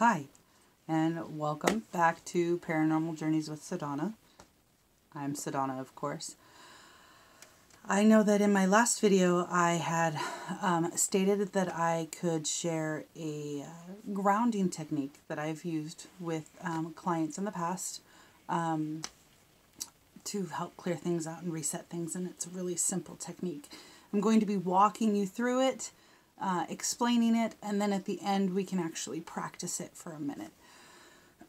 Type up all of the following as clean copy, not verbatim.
Hi, and welcome back to Paranormal Journeys with Sadhana. I'm Sadhana, of course. I know that in my last video I had stated that I could share a grounding technique that I've used with clients in the past to help clear things out and reset things, and it's a really simple technique. I'm going to be walking you through it, explaining it, and then at the end we can actually practice it for a minute.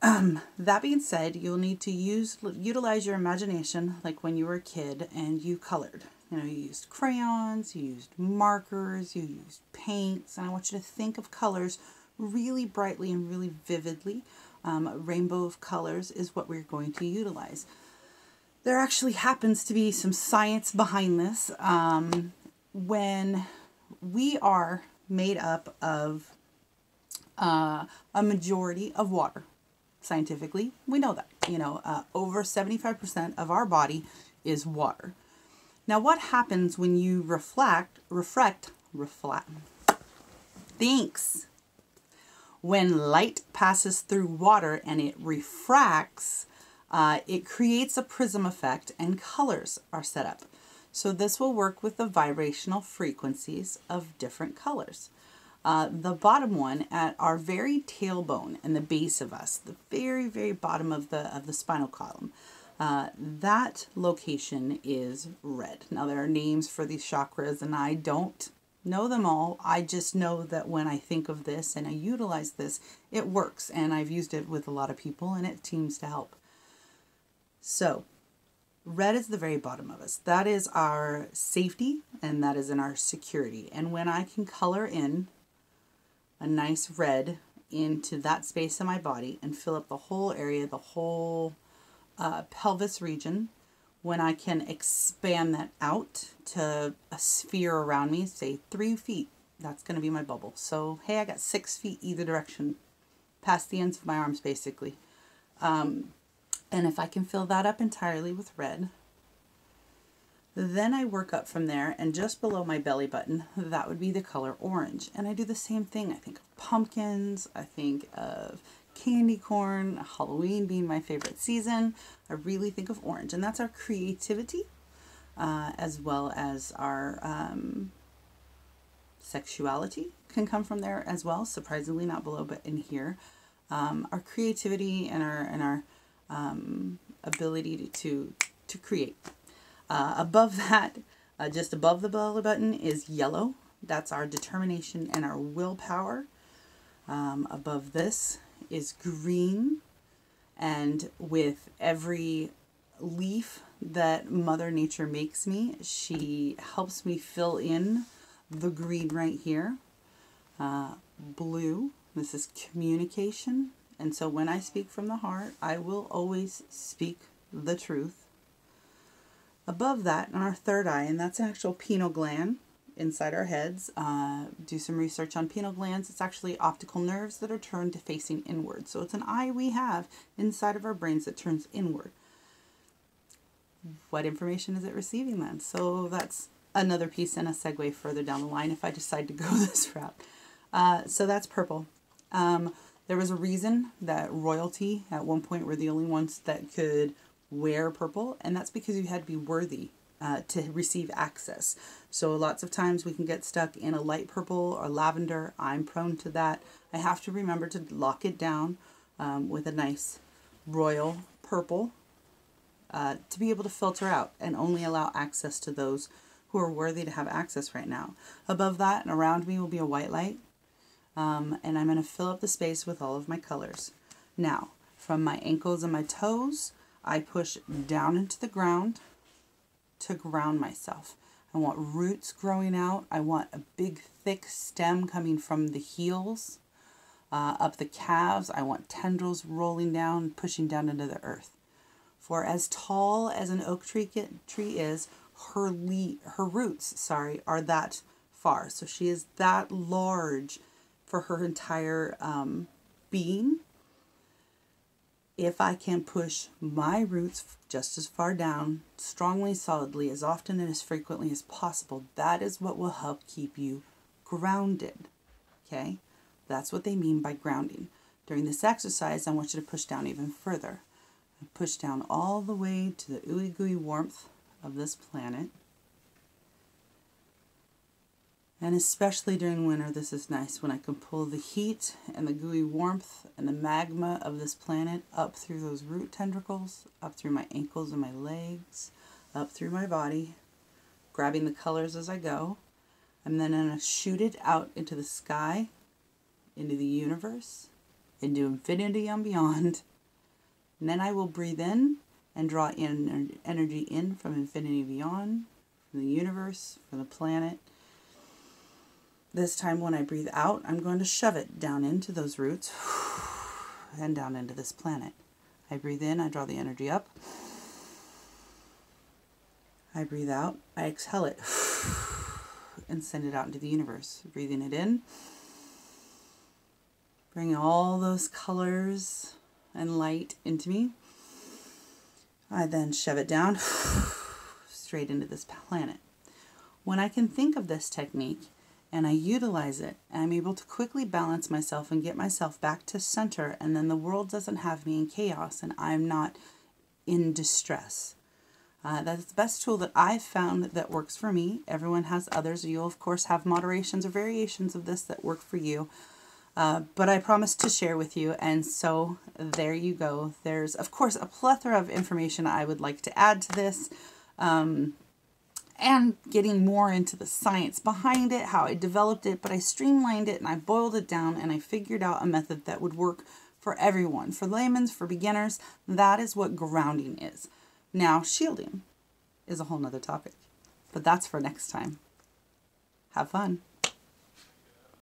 That being said, you'll need to utilize your imagination like when you were a kid and you colored. You used crayons, you used markers, you used paints, and I want you to think of colors really brightly and really vividly. A rainbow of colors is what we're going to utilize. There actually happens to be some science behind this. When we are made up of a majority of water, scientifically, we know that. Over 75% of our body is water. Now, what happens when you thanks. When light passes through water and it refracts, it creates a prism effect and colors are set up. So this will work with the vibrational frequencies of different colors. The bottom one at our very tailbone and the base of us, the very, very bottom of the spinal column, that location is red. Now there are names for these chakras and I don't know them all. I just know that when I think of this and I utilize this, it works, and I've used it with a lot of people and it seems to help. So red is the very bottom of us. That is our safety and that is in our security. And when I can color in a nice red into that space of my body and fill up the whole area, the whole pelvis region, when I can expand that out to a sphere around me, say 3 feet, that's going to be my bubble. So, hey, I got 6 feet either direction, past the ends of my arms, basically. And if I can fill that up entirely with red, then I work up from there, and just below my belly button, that would be the color orange. And I do the same thing. I think of pumpkins, I think of candy corn, Halloween being my favorite season. I really think of orange, and that's our creativity, as well as our sexuality can come from there as well. Surprisingly, not below, but in here. Our creativity and our ability to create. Above that, just above the belly button is yellow. That's our determination and our willpower. Above this is green, and with every leaf that Mother Nature makes me, she helps me fill in the green right here. Blue, this is communication. And so when I speak from the heart, I will always speak the truth. Above that, on our third eye, and that's an actual pineal gland inside our heads. Do some research on pineal glands. It's actually optical nerves that are turned to facing inward. So it's an eye we have inside of our brains that turns inward. What information is it receiving then? So that's another piece and a segue further down the line if I decide to go this route. So that's purple. There was a reason that royalty at one point were the only ones that could wear purple, and that's because you had to be worthy to receive access. So lots of times we can get stuck in a light purple or lavender. I'm prone to that. I have to remember to lock it down with a nice royal purple to be able to filter out and only allow access to those who are worthy to have access right now. Above that and around me will be a white light. And I'm going to fill up the space with all of my colors. Now, from my ankles and my toes, I push down into the ground to ground myself. I want roots growing out. I want a big, thick stem coming from the heels up the calves. I want tendrils rolling down, pushing down into the earth. For as tall as an oak tree is, her roots, are that far. So she is that large for her entire being. If I can push my roots just as far down, strongly, solidly, as often and as frequently as possible, that is what will help keep you grounded. Okay? That's what they mean by grounding. During this exercise, I want you to push down even further. Push down all the way to the ooey gooey warmth of this planet. And especially during winter, this is nice when I can pull the heat and the gooey warmth and the magma of this planet up through those root tendricles, up through my ankles and my legs, up through my body, grabbing the colors as I go. And then I'm going to shoot it out into the sky, into the universe, into infinity and beyond. And then I will breathe in and draw in energy in from infinity beyond, from the universe, from the planet. This time when I breathe out, I'm going to shove it down into those roots and down into this planet. I breathe in, I draw the energy up. I breathe out, I exhale it and send it out into the universe. Breathing it in, bring all those colors and light into me. I then shove it down straight into this planet. When I can think of this technique and I utilize it, I'm able to quickly balance myself and get myself back to center, and then the world doesn't have me in chaos and I'm not in distress. That's the best tool that I've found that works for me. Everyone has others. You'll of course have moderations or variations of this that work for you. But I promised to share with you, and so there you go. There's, of course, a plethora of information I would like to add to this, and getting more into the science behind it, how I developed it, but I streamlined it and I boiled it down and I figured out a method that would work for everyone, for layman's, for beginners. That is what grounding is. Now, shielding is a whole nother topic, but that's for next time. Have fun.